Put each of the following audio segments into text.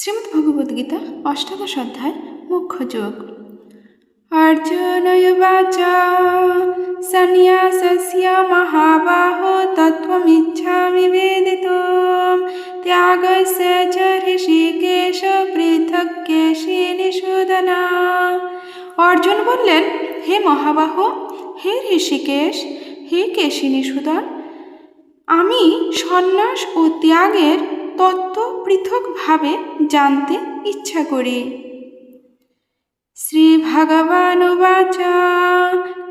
শ্রীমদ্ভগবদ্গীতা অষ্টাদশ অধ্যায় মুখ্য যোগ। অর্জুন উবাচ সন্ন্যাসস্য মহাবাহো তত্ত্বমিচ্ছামি বেদিতুম ত্যাগস্য চ ঋষিকেশ পৃথক্ কেশিনিষূদন। অর্জুন বললেন, হে মহাবাহ, হে ঋষিকেশ, হে কেশিনিষূদন, আমি সন্ন্যাস ও ত্যাগের তত্ত্ব পৃথকভাবে জানতে ইচ্ছা করি। শ্রীভগবানুবাচ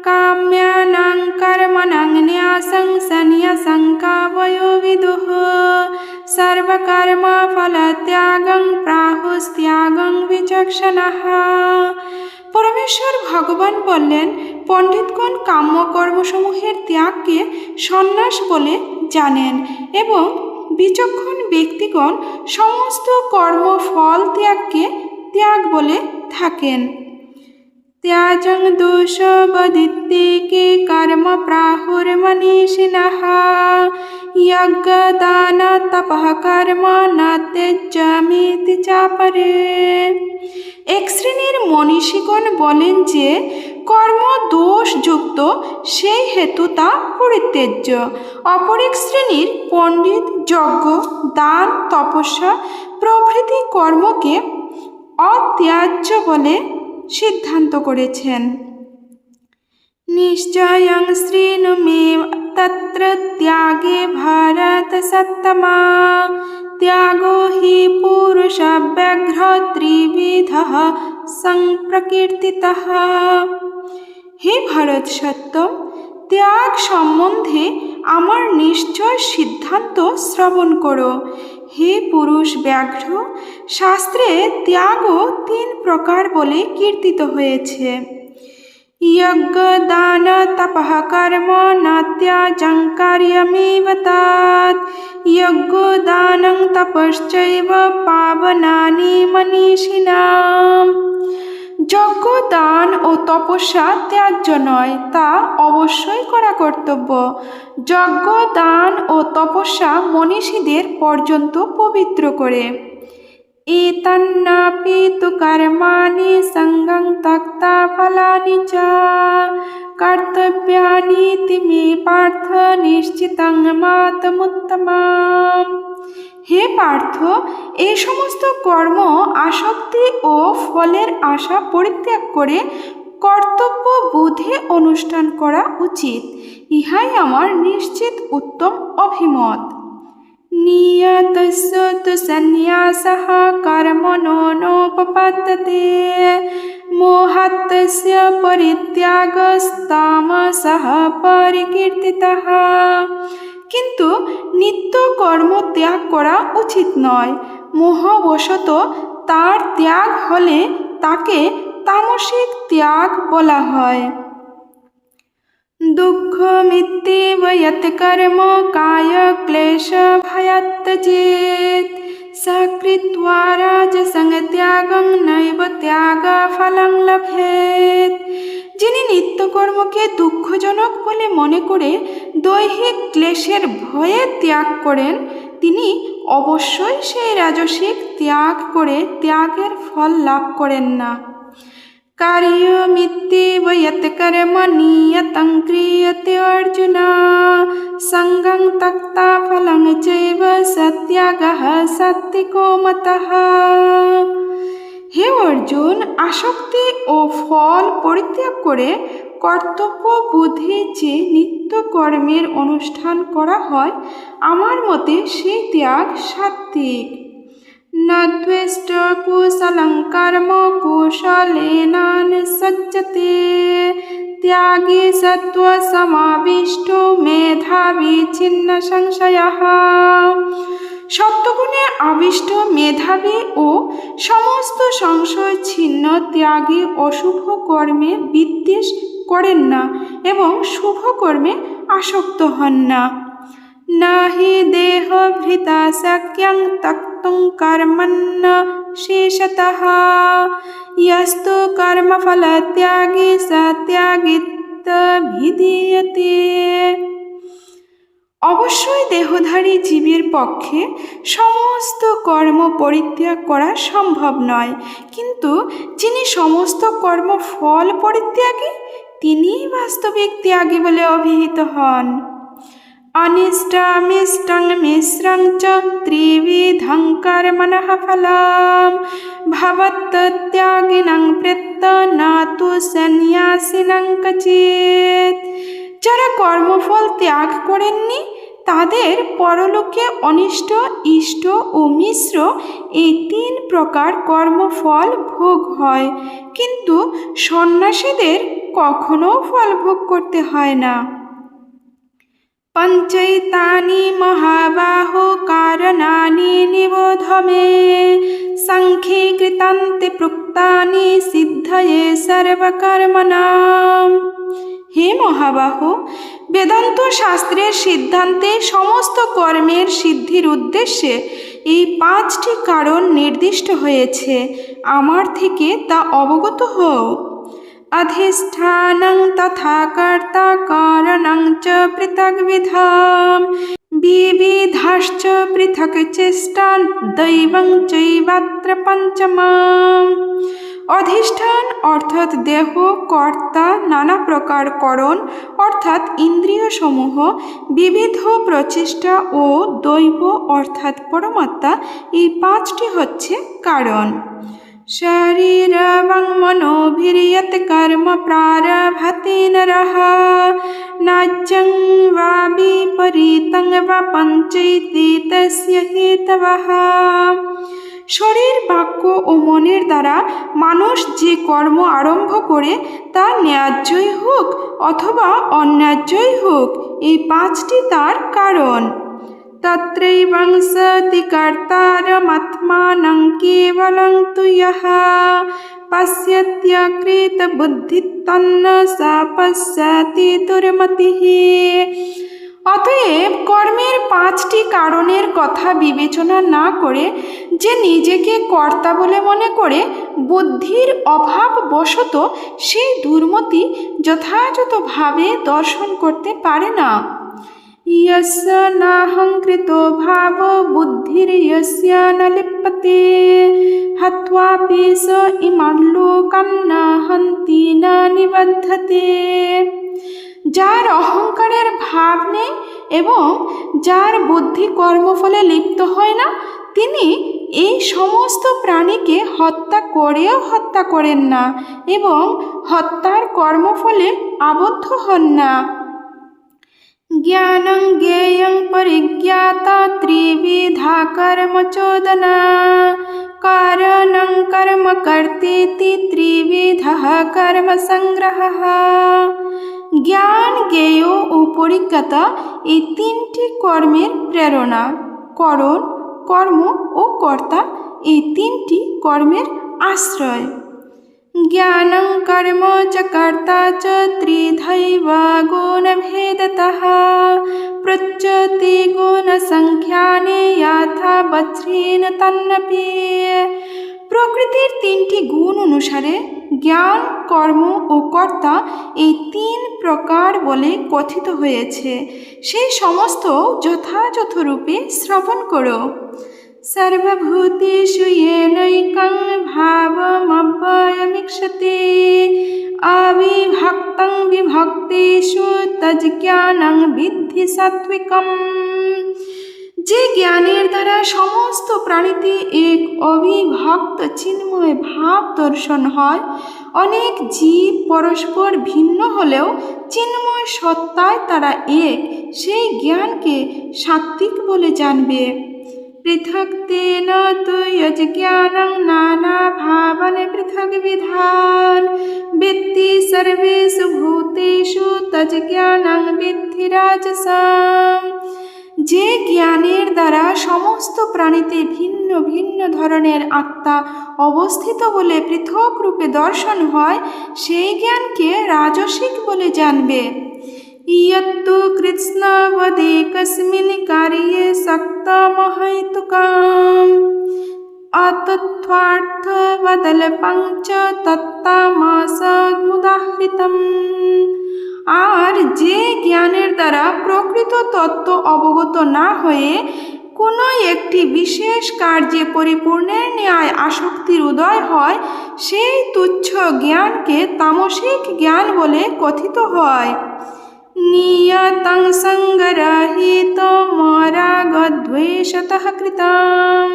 কাম্যানাং কর্মণাং ন্যাসং সন্ন্যাসং কাবয়ো বিদুঃ সর্বকর্মফলত্যাগং প্রাহুস্ত্যাগং বিচক্ষণাঃ। পরমেশ্বর ভগবান বললেন, পণ্ডিতগণ কাম্য কর্মসমূহের ত্যাগকে সন্ন্যাস বলে জানেন এবং বিচক্ষণ ব্যক্তিগণ সমস্ত কর্মফল ত্যাগকে ত্যাগ বলে থাকেন। ত্যাজং দোষবদিত্যেকে কর্ম প্রাহুর্মনীষিণঃ যজ্ঞদান তপঃ কর্ম ন ত্যজ্যমিতি চাপরে। এক শ্রেণীর মনীষীগণ বলেন যে কর্ম দোষযুক্ত, সেই হেতু তা পরিত্যাজ্য। অপর এক শ্রেণীর পণ্ডিত যজ্ঞ, দান, তপস্যা প্রভৃতি কর্মকে অত্যাজ্য বলে সিদ্ধান্ত করেছেন। নিশ্চয়ং শৃণু মে তত্র ত্যাগে ভারত সত্তমা ত্যাগো হি পুরুষব্যাঘ্র ত্রিবিধঃ সংপ্রকীর্তিতঃ। হে ভারত সত্তম, ত্যাগ সম্বন্ধে আমার নিশ্চয় সিদ্ধান্ত শ্রবণ করো। হে পুরুষ ব্যাঘ্র, শাস্ত্রে ত্যাগও ৩ প্রকার বলে কীর্তিত হয়েছে। যজ্ঞ দান তপঃ কর্ম ন ত্যাজং কার্যমেব তৎ যজ্ঞ দানং তপশ্চৈব পাবনানি মনীষিণাম। যজ্ঞ, দান ও তপস্যা ত্যাজ্য নয়, তা অবশ্যই করা কর্তব্য। যজ্ঞ, দান ও তপস্যা মনীষীদের পর্যন্ত পবিত্র করে। এতন্নাপি তু কর্মাণি সঙ্গং ত্যক্তা ফলানি চ কর্তব্যানীতি মে পার্থ নিশ্চিতং মাতমুত্তমাম। হে পার্থ, এই সমস্ত কর্ম আসক্তি ও ফলের আশা পরিত্যাগ করে কর্তব্য বুঝে অনুষ্ঠান করা উচিত। ইহাই আমার নিশ্চিত উত্তম অভিমত। নিয়তস্য তু সন্ন্যাসঃ কর্মণো নোপপদ্যতে মোহাত্তস্য পরিত্যাগস্তামসঃ পরিকীর্তিতঃ। কিন্তু নিত্য কর্ম ত্যাগ করা উচিত নয়। মোহবশত তার ত্যাগ হলে তাকে তামসিক ত্যাগ বলা হয়। দুঃখমিত্যেব যৎ কর্ম কায় ক্লেশ ভয়াৎ ত্যজেৎ সা কৃত্বা রাজসং ত্যাগং নৈব ত্যাগ ফলং লভেৎ। যিনি নিত্যকর্মকে দুঃখজনক বলে মনে করে দৈহিক ক্লেশের ভয়ে ত্যাগ করেন, তিনি অবশ্যই সেই রাজসিক ত্যাগ করে ত্যাগের ফল লাভ করেন না। কার্যমিত্যেব যৎ কর্ম নিয়তং ক্রিয়তে অর্জুন সঙ্গং ত্যক্তা ফলং চৈব সা ত্যাগঃ সাত্ত্বিকো মতঃ। হে অর্জুন, আসক্তি ও ফল পরিত্যাগ করে কর্তব্য বুঝে যে নিত্য কর্মের অনুষ্ঠান করা হয়, আমার মতে সেই ত্যাগ সাত্ত্বিক। ন দ্বেষ্ট কুশলং কর্ম কুশলেনানুসজ্জতে ত্যাগী সত্ত্ব সমাবিষ্টো মেধাবী ছিন্ন সংশয়ঃ। সত্যগুণে আবিষ্ট, মেধাবী ও সমস্ত সংশয় ছিন্ন ত্যাগী অশুভ কর্মে বিদ্বেষ করেন না এবং শুভ কর্মে আসক্ত হন না। নাহি দেহভৃতা শক্যং ত্যক্তুং কর্মণ্য শেষতঃ যস্তু কর্মফলত্যাগী স ত্যাগীত্যভিধীয়তে। অবশ্যই দেহধারী জীবের পক্ষে সমস্ত কর্ম পরিত্যাগ করা সম্ভব নয়, কিন্তু যিনি সমস্ত কর্ম ফল পরিত্যাগী তিনিই বাস্তবিক ত্যাগী বলে অভিহিত হন। অনিষ্টমিষ্টং মিশ্রং চ ত্রিবিধং কর্মণঃ ফলম ভবত্যাগিনং প্রেত্য না তু সন্ন্যাসিনং কচিৎ। যারা কর্মফল ত্যাগ করেননি তাদের পরলোকে অনিষ্ট, ইষ্ট ও মিশ্র এই 3 প্রকার কর্মফল ভোগ হয়, কিন্তু সন্ন্যাসীদের কখনো ফল ভোগ করতে হয় না। পঞ্চৈতানি মহাবাহো কারণানি নিবোধ মে সাংখ্যে কৃতান্তে প্রুক্তানি সিদ্ধয়ে সর্বকর্মণাম। হে মহাবাহু, বেদান্ত শাস্ত্রের সিদ্ধান্তে সমস্ত কর্মের সিদ্ধির উদ্দেশ্যে এই 5টি কারণ নির্দিষ্ট হয়েছে। আমার থেকে তা অবগত হও। অধিষ্ঠানং তথা কর্তা কারণং চ পৃথগ্বিধাম বিবিধাশ্চ পৃথক চেষ্টান দৈবং চৈবাত্র পঞ্চমম। অধিষ্ঠান অর্থাৎ দেহ, কর্তা, নানা প্রকার করণ অর্থাৎ ইন্দ্রিয় সমূহ, বিবিধ প্রচেষ্টা ও দৈব অর্থাৎ পরমাত্মা, এই 5টি হচ্ছে কারণ। শরীরং মনোভির্যত কর্ম প্রারভতে নরঃ নাজ্যং বা বিপরীতং বা পঞ্চৈতে তস্য হেতবঃ। শরীর, বাক্য ও মনের দ্বারা মানুষ যে কর্ম আরম্ভ করে তা ন্যায্যই হোক অথবা অন্যায্যই হোক, এই 5টি তার কারণ। তত্রৈবং সতি কর্তারমাত্মানং কেবলং তু ইয়ঃ পশ্যত্যকৃত বুদ্ধিস্তন্ন সা পশ্যতি দুর্মতিঃ। অতএব কর্মের 5টি কারণের কথা বিবেচনা না করে যে নিজেকে কর্তা বলে মনে করে বুদ্ধির অভাববশত সেই দুর্মতি যথাযথভাবে দর্শন করতে পারে না। यस्य नाहंकृतो भावो बुद्धिर्यस्य न लिप्यते हत्वापि स इमान् लोकान् न हन्ति न निबध्यते। যার অহংকারের ভাব নেই এবং যার বুদ্ধি কর্মফলে লিপ্ত হয় না, তিনি এই সমস্ত প্রাণীকে হত্যা করেও হত্যা করেন না এবং হত্যার কর্মফলে আবদ্ধ হন না। জ্ঞানং জ্ঞেয়ং পরিজ্ঞাতা ত্রিবিধা কর্ম চোদনা কারণং কর্ম কর্তেতি ত্রিবিধঃ কর্ম সংগ্রহঃ। জ্ঞান, জ্ঞেয় ও পরিজ্ঞাতা এই 3টি কর্মের প্রেরণা। করণ, কর্ম ও কর্তা এই 3টি কর্মের আশ্রয়। জ্ঞানং কর্ম চ কর্তা চ ত্রিধৈব গুণভেদতঃ পৃচ্যতে গুণসংখ্যানে যথা বজ্রেণ তন্নপি। প্রকৃতির 3টি গুণ অনুসারে জ্ঞান, কর্ম ও কর্তা এই 3 প্রকার বলে কথিত হয়েছে, সেই সমস্ত যথাযথ রূপে শ্রবণ করো। সর্বভূতেষু येनैकं भावमव्ययमीक्षते अविभक्तं विभक्तेषु तज्ज्ञानं विद्धि सात्विकम्। যে জ্ঞানের দ্বারা সমস্ত প্রাণীতে এক অবিভক্ত চিন্ময় ভাব দর্শন হয়, অনেক জীব পরস্পর ভিন্ন হলেও চিন্ময় সত্তায় তারা এক, সেই জ্ঞানকে সাত্ত্বিক বলে জানবে। পৃথক্তেন তু যজ্ঞানং নানা ভাবান পৃথগ্বিধান বিদ্ধি সর্বেষু ভূতেষু তজ্জ্ঞানং বিদ্ধি রাজসাম। যে জ্ঞানের দ্বারা সমস্ত প্রাণীতে ভিন্ন ভিন্ন ধরনের আত্মা অবস্থিত বলে পৃথক রূপে দর্শন হয়, সেই জ্ঞানকে রাজসিক বলে জানবে। ইয়ত্তু কৃষ্ণবদেকস্মিन् কার্যে সক্তমহৈতুকम् অত তত্ত্বার্থবদলপঞ্চ তত্তামাসমুদাহৃতম। আর যে জ্ঞানের দ্বারা প্রকৃত তত্ত্ব অবগত না হয়ে কোনো একটি বিশেষ কার্যে পরিপূর্ণের ন্যায় আসক্তির উদয় হয়, সেই তুচ্ছ জ্ঞানকে তামসিক জ্ঞান বলে কথিত হয়। নিয়তং সঙ্গরহিতমরাগদ্বেষতঃ কৃতম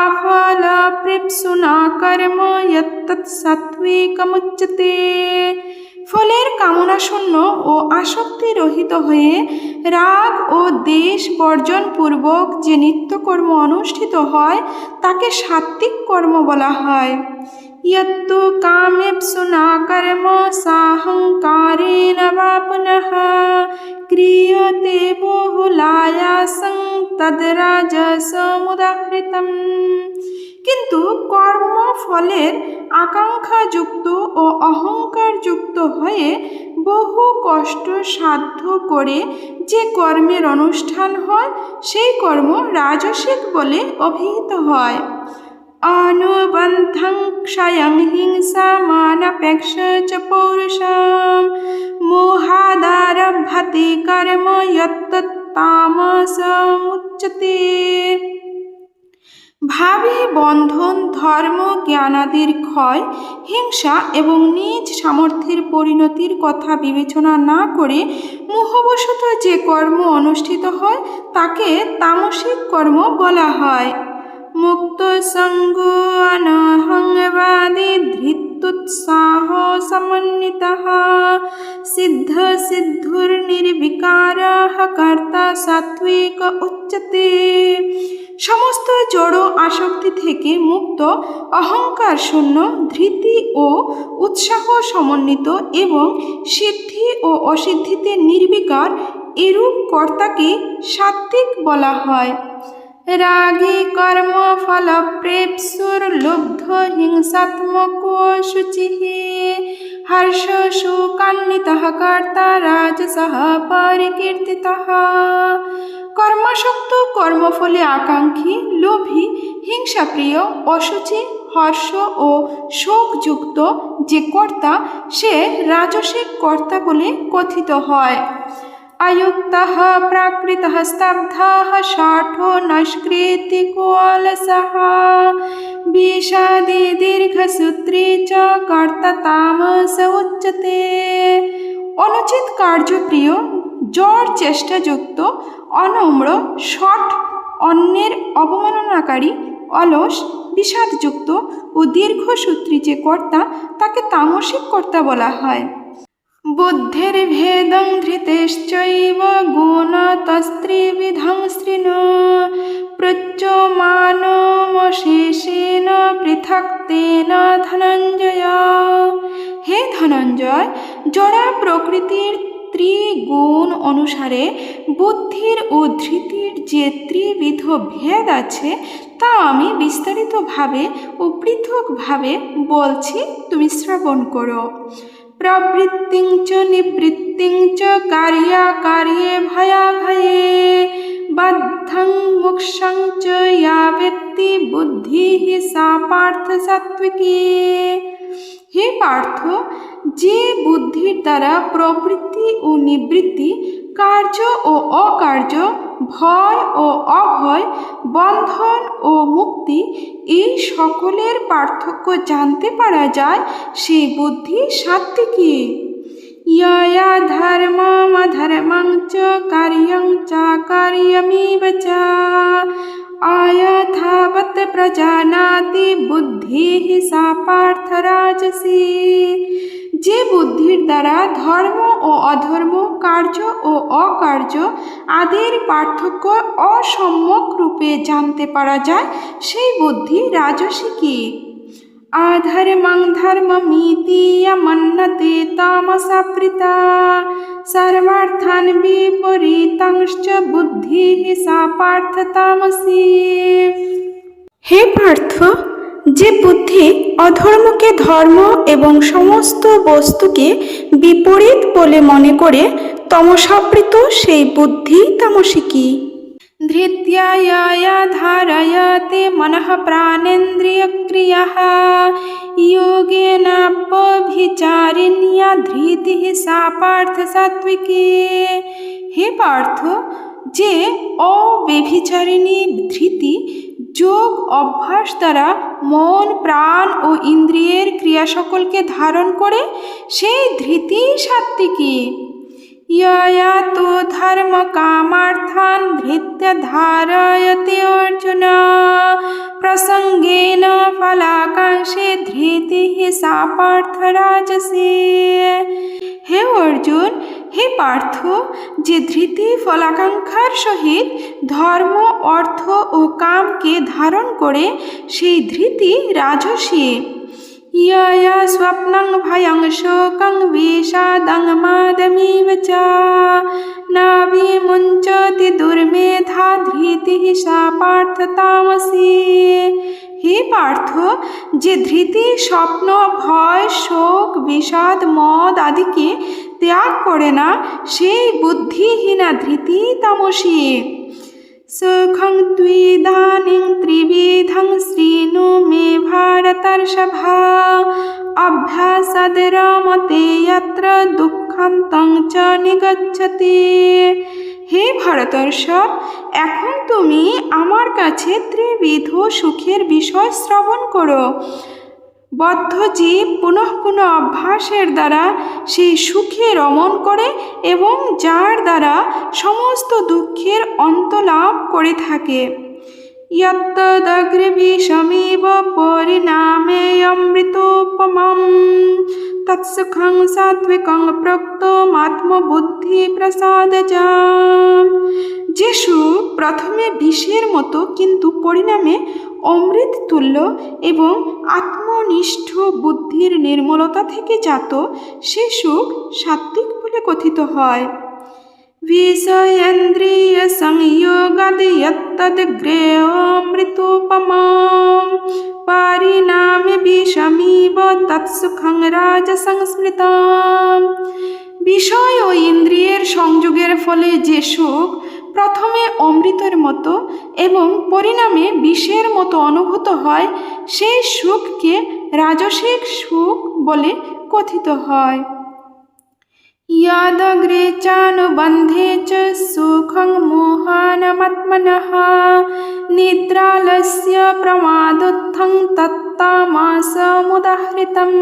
আফলপ্রেপ্সুনা কর্ম যত্তৎ সাত্ত্বিকমুচ্যতে। ফলের কামনাশূন্য ও আসক্তি রহিত হয়ে রাগ ও দ্বেষ বর্জন পূর্বক যে নিত্যকর্ম অনুষ্ঠিত হয় তাকে সাত্ত্বিক কর্ম বলা হয়। यत्तु कामेप्सुना कर्म साहंकारेण वा पुनः क्रियते बहुलायासं তদ্রাজসমুদাহৃতম। কিন্তু কর্ম ফলের আকাঙ্ক্ষাযুক্ত ও অহংকারযুক্ত হয়ে বহু কষ্ট সাধ্য করে যে কর্মের অনুষ্ঠান হয় সেই কর্ম রাজসিক বলে অভিহিত হয়। अनुबन्धं क्षयं हिंसा मानपेक्ष च पौरुषं मोहादारभते कर्म यत्तत्तामसमुच्यते। ভাবী বন্ধন, ধর্ম, জ্ঞানাদির ক্ষয়, হিংসা এবং নিজ সামর্থ্যের পরিণতির কথা বিবেচনা না করে মোহবশত যে কর্ম অনুষ্ঠিত হয় তাকে তামসিক কর্ম বলা হয়। মুক্ত সঙ্গ অনহংবাদী ধৃত্যুৎসাহ সমন্বিতঃ সিদ্ধ সিদ্ধুর্নির্বিকারঃ কর্তা সাত্ত্বিক উচ্যতে। সমস্ত জড় আসক্তি থেকে মুক্ত, অহংকার শূন্য, ধৃতি ও উৎসাহ সমন্বিত এবং সিদ্ধি ও অসিদ্ধিতে নির্বিকার এরূপ কর্তাকে সাত্ত্বিক বলা হয়। রাগী কর্ম ফল প্রেপ্সুর্লুব্ধ হিংসাত্মকো শুচিঃ হর্ষ শোকান্বিতঃ কর্তা রাজসঃ পরিকীর্তিতঃ। কর্মাসক্ত, কর্মফলে আকাঙ্ক্ষী, লোভী, হিংসাপ্রিয়, অশুচি, হর্ষ ও শোকযুক্ত যে কর্তা সে রাজসিক কর্তা বলে কথিত হয়। अयुक्तः प्राकृतः स्तब्धः शाठो नष्कृतिको अलसः विषादी दीर्घसूत्री च कर्ता तामस उच्यते। অনুচিত কার্যপ্রিয়, জড় চেষ্টাযুক্ত, অনম্র, শঠ, অন্যের অবমাননাকারী, অলস, বিষাদযুক্ত ও দীর্ঘসূত্রী যে কর্তা তাকে তামসিক কর্তা বলা হয়। বুদ্ধির্ভেদং ধৃতেশ্চৈব গুণতস্ত্রিবিধং শৃণু প্রচ্যমানমশেষেণ পৃথক্তেন ধনঞ্জয়। হে ধনঞ্জয়, জড়া প্রকৃতির ত্রিগুণ অনুসারে বুদ্ধির ও ধৃতির যে ত্রিবিধ ভেদ আছে তা আমি বিস্তারিতভাবে ও পৃথকভাবে বলছি, তুমি শ্রবণ করো। প্রবৃত্তিং চ নিবৃত্তিং চ কার্যাকার্যে ভয়াভয়ে বদ্ধং মোক্ষং চ ইয়া ব্যক্তি বুদ্ধিঃ সা পার্থ সাত্ত্বিকী। হে পার্থ, যে বুদ্ধির দ্বারা প্রবৃত্তি ও নিবৃত্তি, কার্য ও অকার্য, ভয় ও অভয়, বন্ধন ও মুক্তি এই সকলের পার্থক্য জানতে পারা যায় সেই বুদ্ধি সাত্ত্বিকী। ইয়া ধর্মম অধর্মং চ কার্যং চাকার্যমেব চ আয়থাবৎ প্রজানাতি বুদ্ধিঃ সা পার্থ রাজসী। যে বুদ্ধির দ্বারা ধর্ম ও অধর্ম, কার্য ও অকার্য আদির পার্থক্য অসম্যক রূপে জানতে পারা যায় সেই বুদ্ধি রাজসিকী। অধর্মং ধর্মমিতি মন্যতে তামসাবৃতা সর্বার্থান বিপরীতাংশ্চ বুদ্ধিঃ সা পার্থ তামসী। হে পার্থ, যে বুদ্ধি অধর্মকে ধর্ম এবং সমস্ত বস্তুকে বিপরীত বলে মনে করে তমসাবৃত সেই বুদ্ধি তামসিকী। धृत्या यया धारयते मनः प्राणेन्द्रियक्रियः योगेनाप्यभिचारिण्या धृतिः सा पार्थ सात्विकी। হে পার্থ, যে অব্যভিচারিণী ধৃতি যোগ অভ্যাস দ্বারা মন, প্রাণ ও ইন্দ্রিয়ের ক্রিয়া সকলকে ধারণ করে, সেই ধৃতি সাত্বিকী। यया तु धर्म कामार्थान् धृत्य धारयते अर्जुन प्रसंगेन फलाकांक्षे धृतिः सा पार्थ राजसी। হে অর্জুন, হে পার্থ, যে ধৃতি ফলাকাঙ্ক্ষার সহিত ধর্ম, অর্থ ও কামকে ধারণ করে, সেই ধৃতি রাজসী। यया स्वप्नं भयं शोकं विषादं मादमिव च न विमुञ्चति दुर्मेधा धृतिः सा पार्थ तामसी। হে পার্থ, যে ধৃতি স্বপ্ন, ভয়, শোক, বিষাদ, মদ আদিকে ত্যাগ করে না, সেই বুদ্ধিহীনা ধৃতি তামসী। सुखं त्विदानीं त्रिविधं शृणु मे भारतर्षभा अभ्यासाद् रमते यत्र दुःखान्तं च निगच्छति। হে ভারতর্ষভ, এখন তুমি আমার কাছে ত্রিবিধ সুখের বিষয় শ্রবণ করো। বদ্ধ জীব পুনঃ পুনঃ অভ্যাসের দ্বারা সেই সুখে রমণ করে এবং যার দ্বারা সমস্ত দুঃখের অন্ত লাভ করে থাকে। यत्तदग्रे विषमिव परिणामे अमृतोपमं तत्सुखं सात्विकं प्रोक्तमात्मबुद्धिप्रसादजाम्। যে সুখ প্রথমে বিষের মতো কিন্তু পরিণামে অমৃত তুল্য এবং আত্মনিষ্ঠ বুদ্ধির নির্মলতা থেকে জাত, সে সুখ সাত্বিক বলে কথিত হয়। विषयेन्द्रिय संयोगाद् यत्तद्ग्रेयोऽमृतोपमं परिणामे विषमिव तत्सुखं राजसंस्मृतम्। বিষয় ও ইন্দ্রিয়ের সংযোগের ফলে যে সুখ প্রথমে অমৃতের মতো এবং পরিণামে বিষের মতো অনুভূত হয়, সেই সুখকে রাজসিক সুখ বলে কথিত হয়। यदग्रे चानुबन्धे च सुखं मोहानमात्मनः निद्रालस्य प्रमादोत्थं तत्तामसमुदाहृतम्।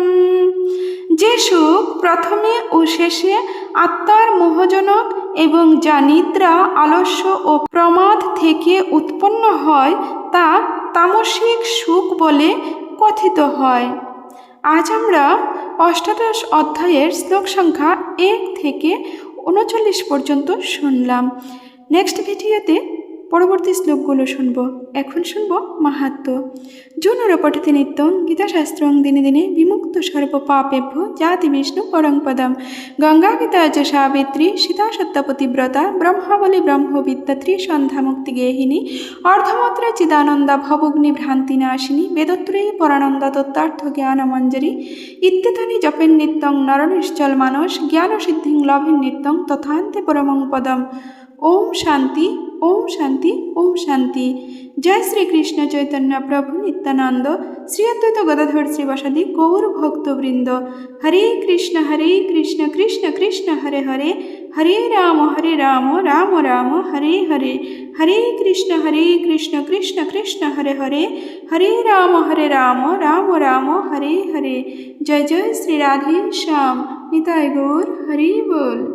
যে সুখ প্রথমে ও শেষে আত্মার মোহজনক এবং যা নিদ্রা, আলস্য ও প্রমাদ থেকে উৎপন্ন হয়, তা তামসিক সুখ বলে কথিত হয়। আজ আমরা অষ্টাদশ অধ্যায়ের শ্লোক সংখ্যা 1 থেকে 39 পর্যন্ত শুনলাম। নেক্সট ভিডিওতে পরবর্তী শ্লোকগুলো শুনব। এখন শুনব মাহাত্ম্য। জুনুর পঠতি নিত্যং গীতাশাস্ত্রং দিনে দিনে বিমুক্ত সর্বপাপেভ্য জাতি বিষ্ণু পরং পদম। গঙ্গা গীতা চ সাবিত্রী সীতা সত্যপতিব্রতা ব্রহ্মাবলী ব্রহ্মবিদ্যা ত্রিসন্ধ্যা মুক্তিগেহিনী অর্ধমাত্রা চিদানন্দা ভবগ্নি ভ্রান্তি নাশিনী বেদত্রয়ী পরানন্দা তত্ত্বার্থ জ্ঞানমঞ্জরি ইত্যেতানি জপেন নিত্যং নরনিশ্চল মানস জ্ঞান সিদ্ধিং লভেন নিত্যং তথান্তে পরমং পদম। ओम शांति, ओम शांति, ओम शांति। जय श्री कृष्ण चैतन्य प्रभु नित्यानंद श्री अद्वैत गदाधर श्रीवासादि गौर भक्तवृंद। हरे कृष्ण कृष्ण कृष्ण हरे हरे, हरे राम राम राम हरे हरे, हरे कृष्ण कृष्ण कृष्ण हरे हरे, हरे राम राम राम हरे हरे। जय जय श्री राधे श्याम। निताय गौर हरि बोल।